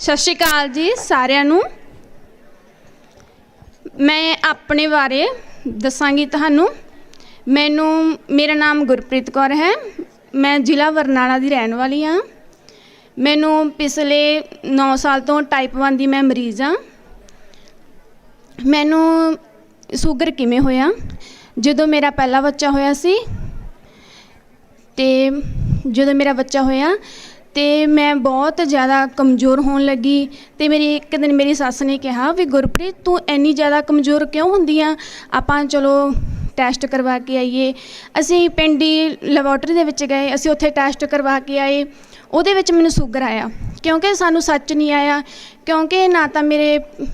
सत श्री अकाल जी सारिਆਂ ਨੂੰ। मैं अपने बारे दसांगी तुहानू। मेरा नाम गुरप्रीत कौर है। मैं जिला बरनाला की रहने वाली हाँ। मैनू पिछले 9 साल तो टाइप 1 की मैं मरीज़ हाँ। मैनू सूगर किमें होया जो मेरा पहला बच्चा होया सी ते जो मेरा बच्चा होया तो मैं बहुत ज़्यादा कमज़ोर होने लगी। तो मेरी एक दिन मेरी सस ने कहा भी गुरप्रीत तू इन्नी ज़्यादा कमज़ोर क्यों होंदी आ, आपां चलो टैसट करवा के आईए। असी पिंडी लैबोरेटरी दे विच गए, असी उत्थे टैसट करवा के आए। उहदे विच मैनूं सूगर आया क्योंकि सानू सच नहीं आया, क्योंकि ना तो मेरे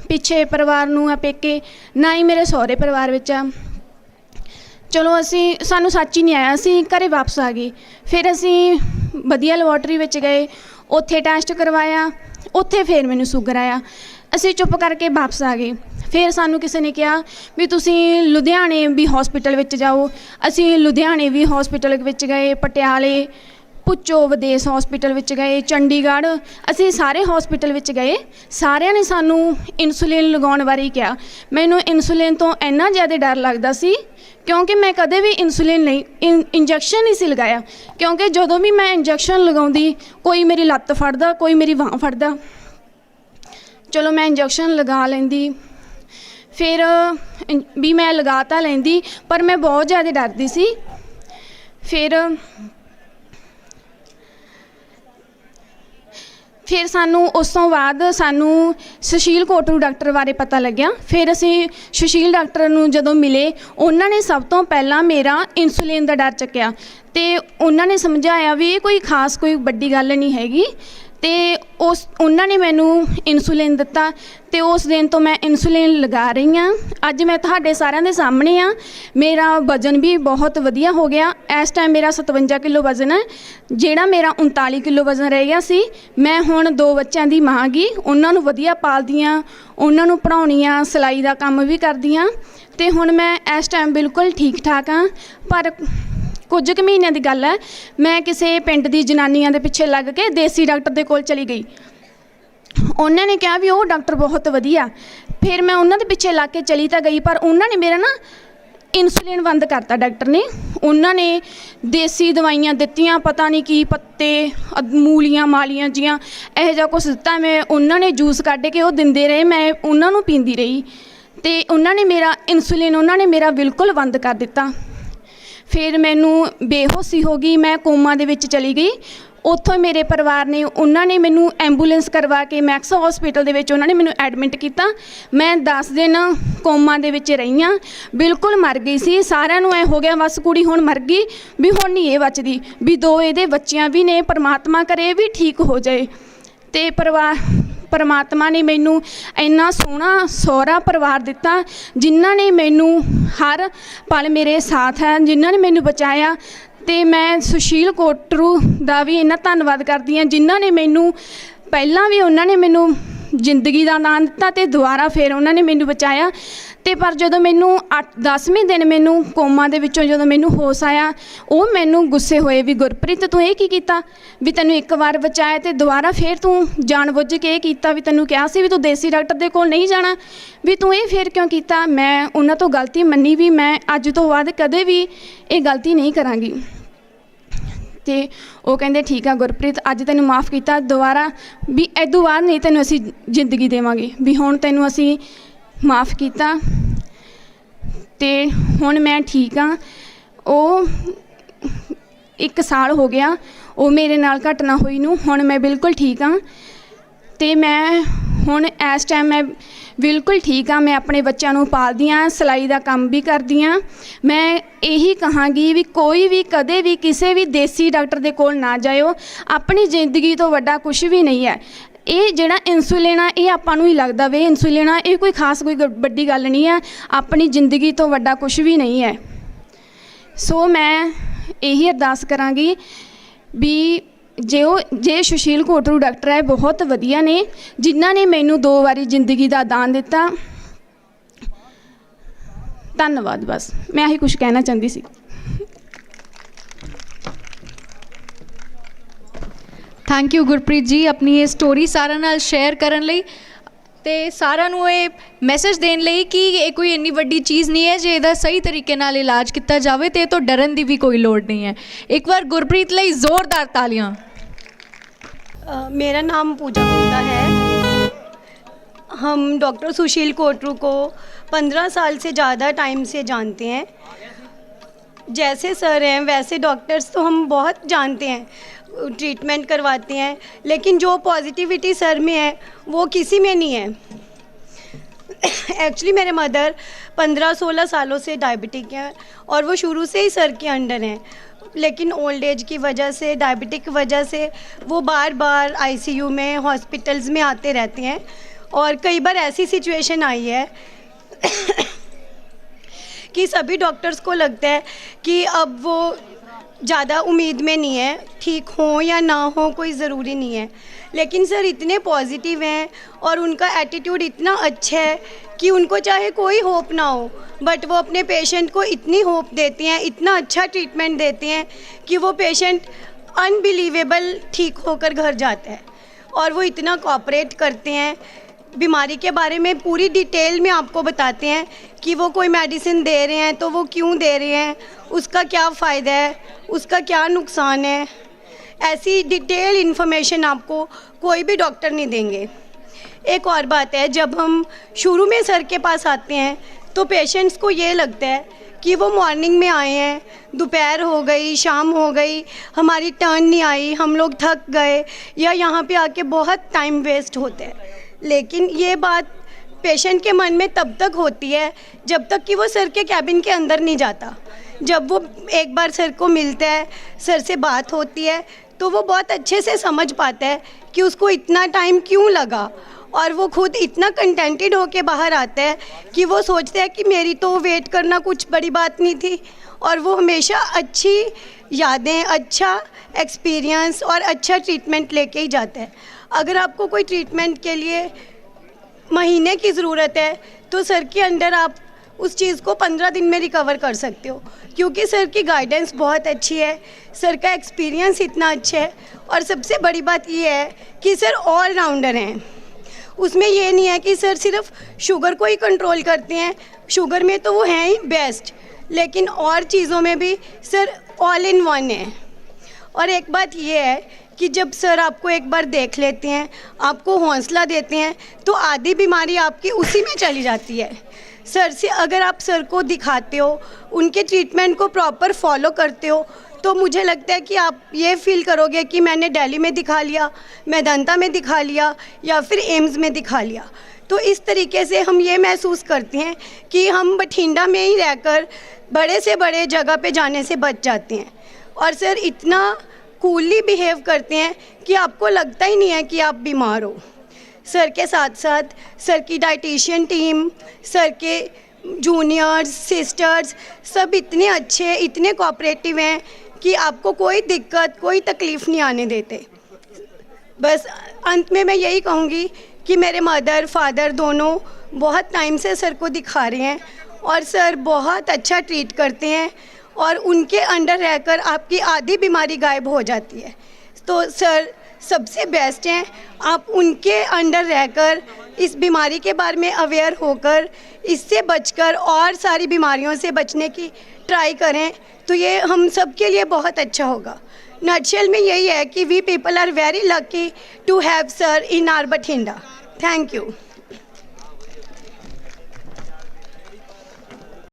पिछे परिवार नूं आ पेके ना ही मेरे सहुरे परिवार विच आ। चलो सानू सच ही नहीं आया, असी घरे वापस आ गए। फिर असी वधिया लैबोरेटरी विच गए, उत्थे टैसट करवाया, उत्थे फिर मैनूं सूगर आया। असी चुप करके वापस आ गए। फिर सानू किसी ने कहा भी तुसी लुधियाने भी हॉस्पिटल विच जाओ। असी लुधियाने भी हॉस्पिटल विच गए, पटियाले पुचो विदेश हॉस्पिटल विच गए, चंडीगढ़ असी सारे हॉस्पिटल विच गए। सारिਆਂ ने सानू इंसुलिन लगाउण बारे कहा। मैनूं इंसुलिन तो इन्ना ज़्यादा डर लगदा सी क्योंकि मैं कदे भी इंसुलिन नहीं इंजैक्शन नहीं सी लगाया, क्योंकि जदों भी मैं इंजैक्शन लगाउंदी कोई मेरी लत्त फड़दा, कोई मेरी बांह फड़दा। चलो मैं इंजैक्शन लगा लैंदी, फिर भी मैं लगा तां लैंदी पर मैं बहुत ज़्यादा डरदी सी। फिर सानू उस तो बाद सानू सुशील कोटरू डॉक्टर बारे पता लग्या। फिर असी सुशील डॉक्टर नूं जदों मिले, उन्होंने सब तो पहला मेरा इंसुलिन का डर चक्या तो उन्होंने समझाया भी ये कोई खास कोई बड़ी गल नहीं हैगी। तो उन्होंने मैनू इंसुलिन दिता तो उस दिन तो मैं इंसुलिन लगा रही हाँ। अज मैं तुहाडे सारिਆਂ दे सामने हाँ। मेरा वजन भी बहुत वधिया हो गया। इस टाइम मेरा 57 किलो वजन है, जिहड़ा मेरा 39 किलो वजन रह गया सी। मैं हुण 2 बच्चों की माँ गी, उन्होंने वधिया पालदी हाँ, उन्होंने पढ़ाउणी हाँ, सिलाई का काम भी करदी हाँ। तो हुण मैं इस टाइम बिल्कुल ठीक ठाक हाँ। पर कुछ क महीनों की गल है, मैं किसी पिंड की जनानियां दे पिछे लग के देसी डॉक्टर के कोल चली गई। उन्होंने कहा भी वो डॉक्टर बहुत वधिया। फिर मैं उन्होंने पिछे लग के चली तो गई, पर उन्होंने मेरा ना इंसुलिन बंद करता डॉक्टर ने। उन्होंने देसी दवाइयां दित्तियां, पता नहीं की पत्ते मूलियां मालियां जियां यह जा कुछ दिता। मैं उन्होंने जूस कढ़ के वो दिंदे रहे, मैं उन्होंने पींदी रही। तो उन्होंने मेरा इंसुलिन उन्होंने मेरा बिल्कुल बंद कर दिता। फिर मैनू बेहोशी हो गई, मैं कोमा दे विच चली गई। उत्थों मेरे परिवार ने उन्होंने मैनू एंबूलेंस करवा के मैक्स हॉस्पिटल दे विच उन्होंने मैनू एडमिट किया। मैं 10 दिन कोमा दे विच रही हाँ, बिल्कुल मर गई सी। सारिਆਂ नूं ऐ हो गया बस कुड़ी हुण मर गई, भी हुण नहीं ये बचदी, भी 2 इहदे बच्चियां भी ने, परमात्मा करे भी ठीक हो जाए। तो परमात्मा ने मैनू इन्ना सोहना सहुरा परिवार दिता, जिन्हां ने मैनू हर पल मेरे साथ है, जिन्हां ने मैनू बचाया। तो मैं सुशील कोटरू का भी इन्ना धन्नवाद करदी हाँ, जिन्हां ने मैनू पहलां भी उन्होंने मैनू जिंदगी का दान दिता तो दोबारा फिर उन्होंने मैनू बचाया। तो पर जो मैनू 10वें दिन मैनू कोमा दे विचों जो मैनू होश आया, वो मैनू गुस्से होए भी गुरप्रीत तू ये की कीता, भी तैनू एक बार बचाया तो दोबारा फिर तू जानबुझ के ये कीता, भी तैनू कहा सी भी तू देसी डॉक्टर दे कोल नहीं जाना, भी तू ये फिर क्यों कीता। मैं उन्हां तो गलती मन्नी भी मैं अज तो बाद कदे भी ये गलती नहीं करांगी। तो वो कहते ठीक है गुरप्रीत अज तैनू माफ़ किया, दोबारा भी इदों बाद नहीं तैनू असी जिंदगी देवांगे, भी हुण तैनू असी माफ़ किया। तो हुण मैं ठीक हाँ। वो 1 साल हो गया वो मेरे नाल घटना हुई नूं, हुण मैं बिल्कुल ठीक हाँ। तो मैं हुण इस टाइम मैं बिल्कुल ठीक हाँ। मैं अपने बच्चों को पालदी हाँ, सिलाई का काम भी करदी हाँ। मैं यही कहांगी भी कोई भी कदे भी किसी भी देसी डॉक्टर के कोल ना जाओ, अपनी जिंदगी तो वड्डा कुछ भी नहीं है। ये जिहड़ा इंसुलिन आ ये आपां नूं ही लगदा वे इंसुलिन आ, ये कोई खास कोई बड़ी गल नहीं है, अपनी जिंदगी तो वड्डा कुछ भी नहीं है। सो मैं यही अरदास करांगी भी जे सुशील कोटरू डॉक्टर है बहुत वधिया ने, जिन्हां ने मैनू 2 बारी जिंदगी का दान दिता। धन्नवाद। बस मैं यही कुछ कहना चाहती सी। थैंक यू गुरप्रीत जी अपनी ये स्टोरी सारा नाल शेयर करन लई ਤੇ ਸਾਰਿਆਂ ਨੂੰ ਇਹ ਮੈਸੇਜ ਦੇਣ ਲਈ ਕਿ ਇਹ ਕੋਈ ਇੰਨੀ ਵੱਡੀ ਚੀਜ਼ ਨਹੀਂ ਹੈ ਜੇ ਇਹਦਾ ਸਹੀ ਤਰੀਕੇ ਨਾਲ ਇਲਾਜ ਕੀਤਾ ਜਾਵੇ ਤੇ ਇਹ ਤੋਂ ਡਰਨ ਦੀ ਵੀ ਕੋਈ ਲੋੜ नहीं है। एक बार गुरप्रीत ਲਈ ਜ਼ੋਰਦਾਰ ਤਾਲੀਆਂ। मेरा नाम पूजा गुप्ता है। हम डॉक्टर सुशील कोटरू को 15 साल से ज़्यादा टाइम से जानते हैं। जैसे सर हैं वैसे डॉक्टर्स तो हम बहुत जानते हैं, ट्रीटमेंट करवाते हैं, लेकिन जो पॉजिटिविटी सर में है वो किसी में नहीं है। एक्चुअली मेरे मदर 15-16 सालों से डायबिटिक हैं और वो शुरू से ही सर के अंडर हैं, लेकिन ओल्ड एज की वजह से, डायबिटिक की वजह से वो बार बार आईसीयू में, हॉस्पिटल्स में आते रहते हैं। और कई बार ऐसी सिचुएशन आई है कि सभी डॉक्टर्स को लगता है कि अब वो ज़्यादा उम्मीद में नहीं है, ठीक हो या ना हो कोई ज़रूरी नहीं है। लेकिन सर इतने पॉजिटिव हैं और उनका एटीट्यूड इतना अच्छा है कि उनको चाहे कोई होप ना हो, बट वो अपने पेशेंट को इतनी होप देते हैं, इतना अच्छा ट्रीटमेंट देते हैं कि वो पेशेंट अनबिलीवेबल ठीक होकर घर जाता है। और वो इतना कोऑपरेट करते हैं, बीमारी के बारे में पूरी डिटेल में आपको बताते हैं कि वो कोई मेडिसिन दे रहे हैं तो वो क्यों दे रहे हैं, उसका क्या फ़ायदा है, उसका क्या नुकसान है। ऐसी डिटेल इन्फॉर्मेशन आपको कोई भी डॉक्टर नहीं देंगे। एक और बात है, जब हम शुरू में सर के पास आते हैं तो पेशेंट्स को ये लगता है कि वो मॉर्निंग में आए हैं, दोपहर हो गई, शाम हो गई, हमारी टर्न नहीं आई, हम लोग थक गए या यहाँ पे आके बहुत टाइम वेस्ट होता है। लेकिन ये बात पेशेंट के मन में तब तक होती है जब तक कि वो सर के कैबिन के अंदर नहीं जाता। जब वो एक बार सर को मिलता है, सर से बात होती है, तो वो बहुत अच्छे से समझ पाता है कि उसको इतना टाइम क्यों लगा, और वो खुद इतना कंटेंटेड होके बाहर आता है कि वो सोचता है कि मेरी तो वेट करना कुछ बड़ी बात नहीं थी। और वो हमेशा अच्छी यादें, अच्छा एक्सपीरियंस और अच्छा ट्रीटमेंट लेके ही जाता है। अगर आपको कोई ट्रीटमेंट के लिए महीने की ज़रूरत है तो सर के अंडर आप उस चीज़ को 15 दिन में रिकवर कर सकते हो, क्योंकि सर की गाइडेंस बहुत अच्छी है, सर का एक्सपीरियंस इतना अच्छा है। और सबसे बड़ी बात ये है कि सर ऑल राउंडर हैं। उसमें ये नहीं है कि सर सिर्फ शुगर को ही कंट्रोल करते हैं, शुगर में तो वो हैं ही बेस्ट, लेकिन और चीज़ों में भी सर ऑल इन वन है। और एक बात ये है कि जब सर आपको एक बार देख लेते हैं, आपको हौसला देते हैं, तो आधी बीमारी आपकी उसी में चली जाती है। सर से अगर आप सर को दिखाते हो, उनके ट्रीटमेंट को प्रॉपर फॉलो करते हो, तो मुझे लगता है कि आप ये फील करोगे कि मैंने दिल्ली में दिखा लिया, मेदांता में दिखा लिया या फिर एम्स में दिखा लिया। तो इस तरीके से हम ये महसूस करते हैं कि हम बठिंडा में ही रहकर बड़े से बड़े जगह पे जाने से बच जाते हैं। और सर इतना कूली बिहेव करते हैं कि आपको लगता ही नहीं है कि आप बीमार हो। सर के साथ साथ सर की डाइटिशियन टीम, सर के जूनियर्स, सिस्टर्स सब इतने अच्छे, इतने कोऑपरेटिव हैं कि आपको कोई दिक्कत, कोई तकलीफ़ नहीं आने देते। बस अंत में मैं यही कहूँगी कि मेरे मदर फादर दोनों बहुत टाइम से सर को दिखा रहे हैं और सर बहुत अच्छा ट्रीट करते हैं और उनके अंडर रहकर आपकी आधी बीमारी गायब हो जाती है। तो सर सबसे बेस्ट हैं, आप उनके अंडर रहकर इस बीमारी के बारे में अवेयर होकर इससे बचकर और सारी बीमारियों से बचने की ट्राई करें, तो ये हम सब के लिए बहुत अच्छा होगा। नटशेल में यही है कि we people are very lucky to have sir in our Bathinda. Thank you.